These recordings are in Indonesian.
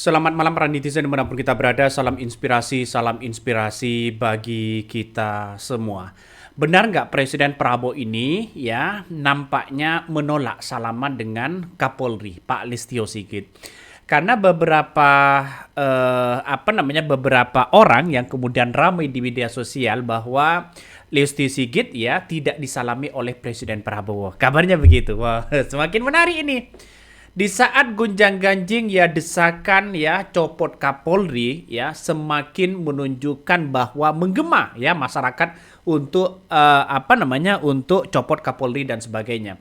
Selamat malam para netizen dimanapun kita berada, salam inspirasi bagi kita semua. Benar nggak Presiden Prabowo ini ya nampaknya menolak salaman dengan Kapolri Pak Listio Sigit? Karena beberapa orang yang kemudian ramai di media sosial bahwa Listio Sigit ya tidak disalami oleh Presiden Prabowo. Kabarnya begitu. Wah, semakin menarik ini. Di saat gunjang-ganjing ya desakan ya copot Kapolri ya semakin menunjukkan bahwa menggema ya masyarakat untuk untuk copot Kapolri dan sebagainya.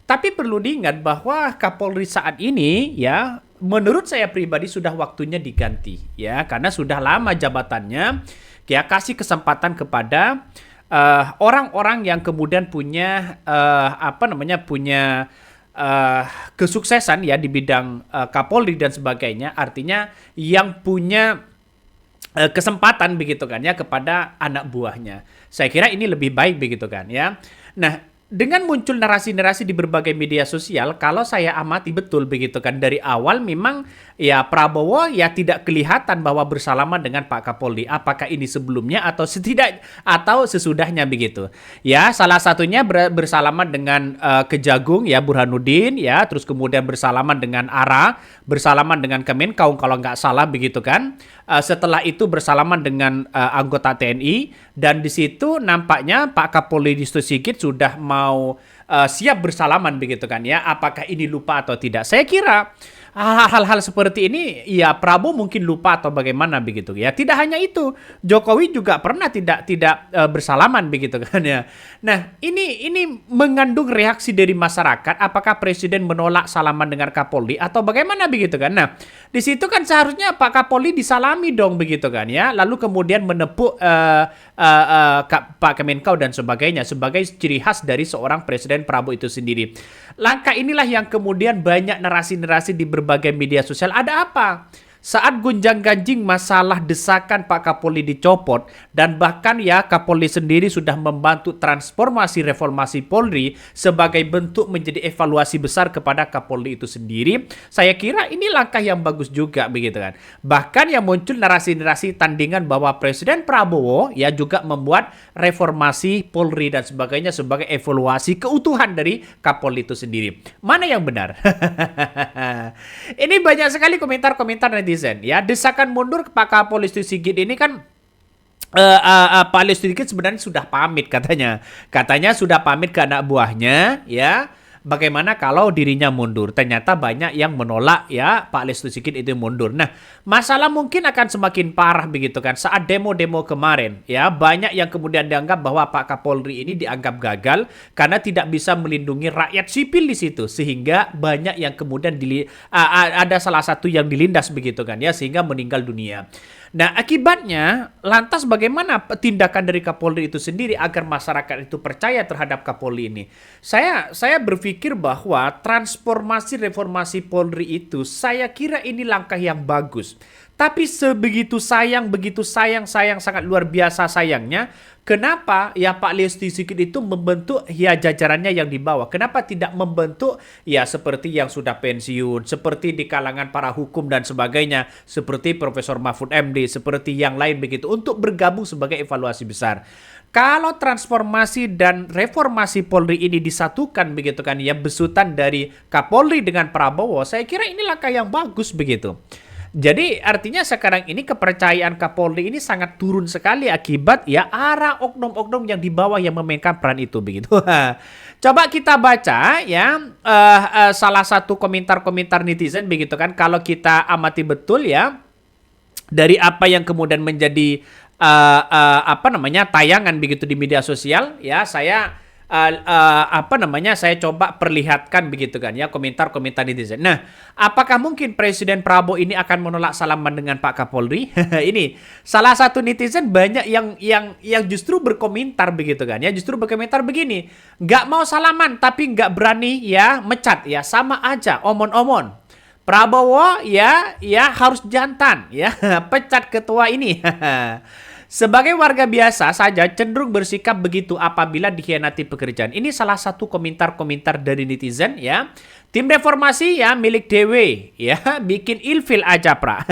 Tapi perlu diingat bahwa Kapolri saat ini ya menurut saya pribadi sudah waktunya diganti ya karena sudah lama jabatannya ya kasih kesempatan kepada orang-orang yang kemudian punya punya kesuksesan ya di bidang Kapolri dan sebagainya, artinya yang punya kesempatan begitu kan ya kepada anak buahnya. Saya kira ini lebih baik begitu kan ya. Nah, dengan muncul narasi-narasi di berbagai media sosial, kalau saya amati betul begitu kan dari awal memang ya Prabowo ya tidak kelihatan bahwa bersalaman dengan Pak Kapolri. Apakah ini sebelumnya atau sesudahnya begitu. Ya, salah satunya bersalaman dengan Kejagung ya Burhanuddin ya, terus kemudian bersalaman dengan ARA, bersalaman dengan Kemenkau kalau nggak salah begitu kan. Setelah itu bersalaman dengan anggota TNI dan di situ nampaknya Pak Kapolri Listio Sigit sudah mau siap bersalaman begitu kan ya. Apakah ini lupa atau tidak? Saya kira hal-hal seperti ini ya Prabowo mungkin lupa atau bagaimana begitu ya. Tidak hanya itu, Jokowi juga pernah tidak bersalaman begitu kan ya. Nah, ini mengandung reaksi dari masyarakat apakah presiden menolak salaman dengan Kapolri atau bagaimana begitu kan. Nah, di situ kan seharusnya Pak Kapolri disalami dong begitu kan ya. Lalu kemudian menepuk Pak Kemenkau dan sebagainya sebagai ciri khas dari seorang Presiden Prabowo itu sendiri. Langkah inilah yang kemudian banyak narasi-narasi di berbagai media sosial. Ada apa? Saat gunjang-ganjing masalah desakan Pak Kapolri dicopot dan bahkan ya Kapolri sendiri sudah membantu transformasi reformasi Polri sebagai bentuk menjadi evaluasi besar kepada Kapolri itu sendiri. Saya kira ini langkah yang bagus juga begitu kan. Bahkan yang muncul narasi-narasi tandingan bahwa Presiden Prabowo ya juga membuat reformasi Polri dan sebagainya sebagai evaluasi keutuhan dari Kapolri itu sendiri. Mana yang benar? Ini banyak sekali komentar-komentar netizen ya. Desakan mundur Pak Kapolri Listio Sigit ini kan Pak Listio Sigit sebenarnya sudah pamit katanya. Katanya sudah pamit ke anak buahnya ya. Bagaimana kalau dirinya mundur? Ternyata banyak yang menolak ya Pak Listio Sigit itu mundur. Nah, masalah mungkin akan semakin parah begitu kan. Saat demo-demo kemarin ya banyak yang kemudian dianggap bahwa Pak Kapolri ini dianggap gagal karena tidak bisa melindungi rakyat sipil di situ sehingga banyak yang kemudian ada salah satu yang dilindas begitu kan ya sehingga meninggal dunia. Nah, akibatnya lantas bagaimana tindakan dari Kapolri itu sendiri agar masyarakat itu percaya terhadap Kapolri ini? Saya berpikir bahwa transformasi reformasi Polri itu saya kira ini langkah yang bagus. Tapi begitu sayang sangat luar biasa sayangnya. Kenapa ya Pak Listio Sigit itu membentuk ya jajarannya yang di bawah? Kenapa tidak membentuk ya seperti yang sudah pensiun, seperti di kalangan para hukum dan sebagainya, seperti Profesor Mahfud MD, seperti yang lain begitu untuk bergabung sebagai evaluasi besar. Kalau transformasi dan reformasi Polri ini disatukan begitu kan ya besutan dari Kapolri dengan Prabowo, saya kira ini langkah yang bagus begitu. Jadi artinya sekarang ini kepercayaan Kapolri ini sangat turun sekali akibat ya arah oknum-oknum yang di bawah yang memainkan peran itu begitu. Coba kita baca ya salah satu komentar-komentar netizen begitu kan kalau kita amati betul ya dari apa yang kemudian menjadi tayangan begitu di media sosial ya saya saya coba perlihatkan begitu kan ya komentar-komentar netizen. Nah, apakah mungkin Presiden Prabowo ini akan menolak salaman dengan Pak Kapolri? Ini salah satu netizen banyak yang justru berkomentar begitu kan ya, justru berkomentar begini, nggak mau salaman tapi nggak berani ya mecat ya sama aja omon-omon. Prabowo ya harus jantan ya pecat ketua ini. Sebagai warga biasa saja cenderung bersikap begitu apabila dikhianati pekerjaan. Ini salah satu komentar-komentar dari netizen ya. Tim reformasi ya milik dewe ya bikin ilfil aja pra.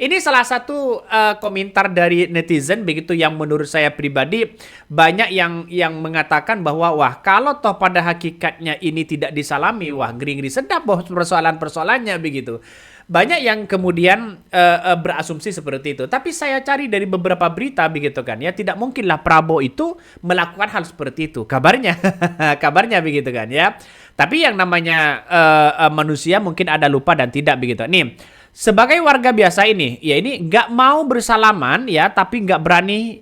Ini salah satu komentar dari netizen begitu yang menurut saya pribadi banyak yang mengatakan bahwa wah kalau toh pada hakikatnya ini tidak disalami wah ngeri-ngeri sedap boh persoalan-persoalannya begitu. Banyak yang kemudian berasumsi seperti itu. Tapi saya cari dari beberapa berita begitu kan ya, tidak mungkinlah Prabowo itu melakukan hal seperti itu. Kabarnya, kabarnya begitu kan ya. Tapi yang namanya manusia mungkin ada lupa dan tidak begitu. Nih, sebagai warga biasa ini, ya ini nggak mau bersalaman ya, tapi nggak berani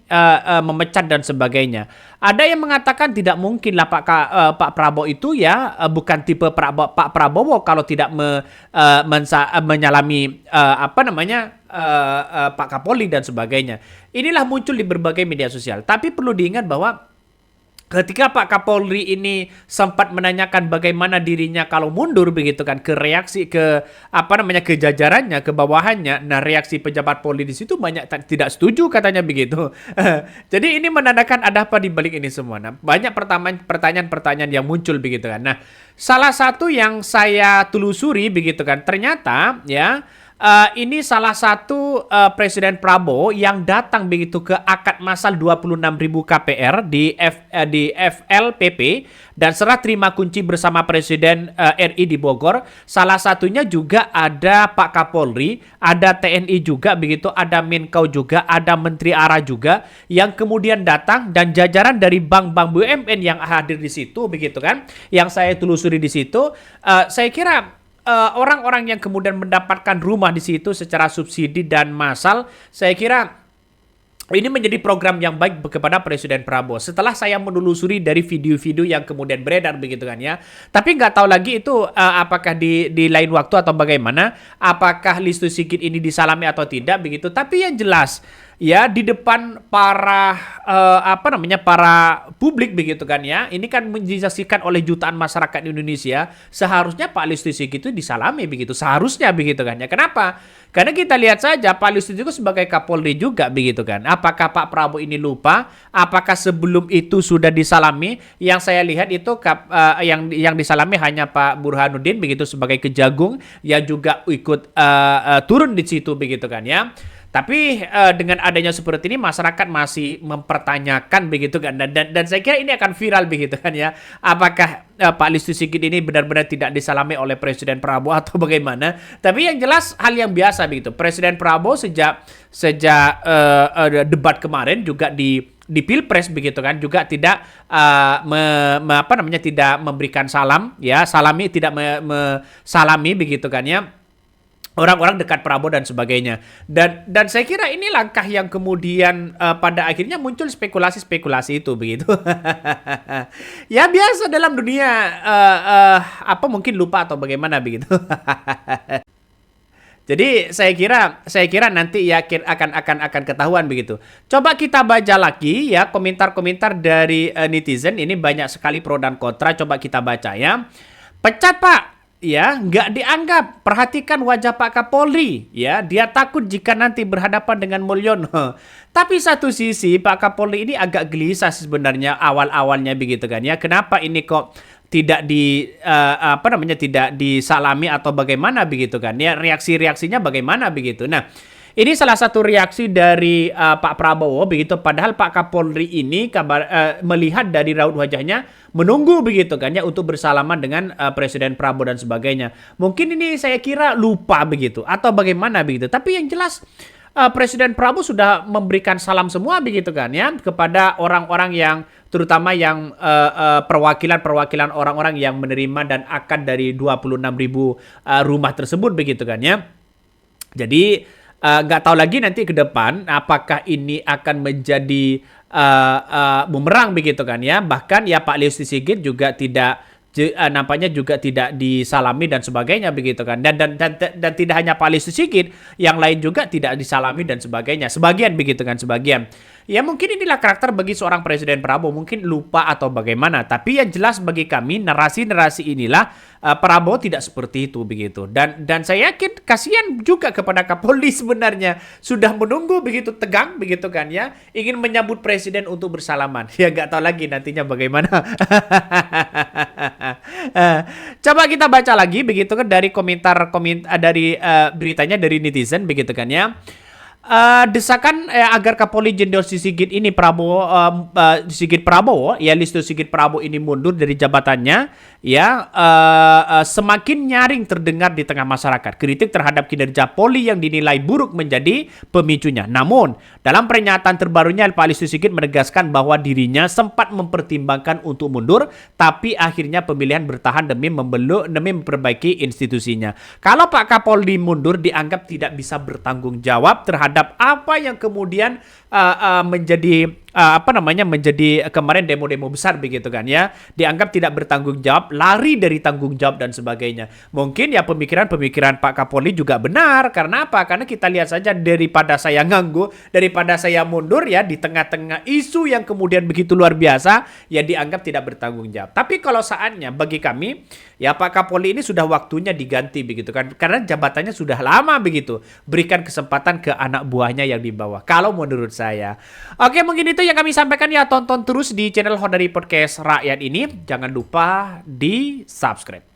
memecat dan sebagainya. Ada yang mengatakan tidak mungkin lah Pak Prabowo itu ya bukan tipe Pak Prabowo kalau tidak menyalami Pak Kapolri dan sebagainya. Inilah muncul di berbagai media sosial. Tapi perlu diingat bahwa ketika Pak Kapolri ini sempat menanyakan bagaimana dirinya kalau mundur begitu kan ke reaksi ke ke jajarannya, ke bawahannya. Nah, reaksi pejabat Polri di situ banyak tidak setuju katanya begitu. Jadi ini menandakan ada apa di balik ini semua. Nah, banyak pertanyaan-pertanyaan yang muncul begitu kan. Nah, salah satu yang saya telusuri begitu kan, ternyata ya ini salah satu Presiden Prabowo yang datang begitu ke akad massal 26.000 KPR di FLPP dan serah terima kunci bersama Presiden RI di Bogor. Salah satunya juga ada Pak Kapolri, ada TNI juga begitu, ada Menkau juga, ada Menteri ARA juga yang kemudian datang dan jajaran dari bank-bank BUMN yang hadir di situ begitu kan. Yang saya telusuri di situ, saya kira orang-orang yang kemudian mendapatkan rumah di situ secara subsidi dan massal, saya kira ini menjadi program yang baik kepada Presiden Prabowo. Setelah saya menelusuri dari video-video yang kemudian beredar begitu kan ya. Tapi nggak tahu lagi itu apakah di lain waktu atau bagaimana. Apakah Listio Sigit ini disalami atau tidak begitu. Tapi yang jelas ya di depan para para publik begitu kan ya. Ini kan disaksikan oleh jutaan masyarakat Indonesia. Seharusnya Pak Listio Sigit itu disalami begitu. Seharusnya begitu kan ya. Kenapa? Karena kita lihat saja Pak Listio itu sebagai Kapolri juga begitu kan. Apakah Pak Prabowo ini lupa? Apakah sebelum itu sudah disalami? Yang saya lihat itu yang disalami hanya Pak Burhanuddin begitu sebagai Kejagung yang juga ikut turun di situ begitu kan ya. Tapi dengan adanya seperti ini masyarakat masih mempertanyakan begitu kan dan saya kira ini akan viral begitu kan ya. Apakah Pak Listio Sigit ini benar-benar tidak disalami oleh Presiden Prabowo atau bagaimana? Tapi yang jelas hal yang biasa begitu. Presiden Prabowo sejak debat kemarin juga di Pilpres begitu kan juga tidak tidak memberikan salam ya, tidak salami begitu kan ya. Orang-orang dekat Prabowo dan sebagainya. Dan saya kira ini langkah yang kemudian pada akhirnya muncul spekulasi-spekulasi itu begitu. Ya biasa dalam dunia mungkin lupa atau bagaimana begitu. Jadi saya kira nanti ya akan ketahuan begitu. Coba kita baca lagi ya komentar-komentar dari netizen, ini banyak sekali pro dan kontra, coba kita baca ya. Pecat Pak. Ya, nggak dianggap. Perhatikan wajah Pak Kapolri. Ya, dia takut jika nanti berhadapan dengan Mulyono. Tapi satu sisi Pak Kapolri ini agak gelisah sebenarnya awal-awalnya begitu kan ya. Kenapa ini kok tidak tidak disalami atau bagaimana begitu kan ya? Reaksi-reaksinya bagaimana begitu. Nah, ini salah satu reaksi dari Pak Prabowo begitu. Padahal Pak Kapolri ini melihat dari raut wajahnya menunggu begitu kan ya untuk bersalaman dengan Presiden Prabowo dan sebagainya. Mungkin ini saya kira lupa begitu atau bagaimana begitu. Tapi yang jelas Presiden Prabowo sudah memberikan salam semua begitu kan ya kepada orang-orang yang terutama yang perwakilan orang-orang yang menerima dan akad dari 26.000 rumah tersebut begitu kan ya. Jadi nggak tahu lagi nanti ke depan apakah ini akan menjadi bumerang begitu kan ya. Bahkan ya Pak Listio Sigit juga nampaknya juga tidak disalami dan sebagainya begitu kan. Dan tidak hanya Pak Listio Sigit, yang lain juga tidak disalami dan sebagainya. Sebagian begitu kan, sebagian. Ya mungkin inilah karakter bagi seorang Presiden Prabowo, mungkin lupa atau bagaimana. Tapi yang jelas bagi kami narasi-narasi inilah Prabowo tidak seperti itu begitu. Dan saya yakin kasihan juga kepada Kapolri sebenarnya sudah menunggu begitu tegang begitu kan ya, ingin menyambut Presiden untuk bersalaman. Ya nggak tahu lagi nantinya bagaimana. Coba kita baca lagi begitu kan dari komentar dari beritanya dari netizen begitu kan ya. Desakan agar Kapolri Jenderal Sigit ini Sigit Prabowo ya Listio Sigit Prabowo ini mundur dari jabatannya ya semakin nyaring terdengar di tengah masyarakat. Kritik terhadap kinerja Polri yang dinilai buruk menjadi pemicunya. Namun dalam pernyataan terbarunya Pak Listio Sigit menegaskan bahwa dirinya sempat mempertimbangkan untuk mundur, tapi akhirnya pemilihan bertahan demi memperbaiki institusinya. Kalau Pak Kapolri mundur dianggap tidak bisa bertanggung jawab terhadap apa yang kemudian menjadi menjadi kemarin demo-demo besar begitu kan ya, dianggap tidak bertanggung jawab, lari dari tanggung jawab dan sebagainya. Mungkin ya pemikiran Pak Kapolri juga benar. Karena apa? Karena kita lihat saja, daripada saya nganggu, daripada saya mundur ya di tengah-tengah isu yang kemudian begitu luar biasa, ya dianggap tidak bertanggung jawab. Tapi kalau saatnya bagi kami ya Pak Kapolri ini sudah waktunya diganti begitu kan, karena jabatannya sudah lama begitu. Berikan kesempatan ke anak buahnya yang di bawah kalau menurut saya. Oke, mungkin itu yang kami sampaikan ya. Tonton terus di channel Honda Podcast Rakyat ini. Jangan lupa di subscribe.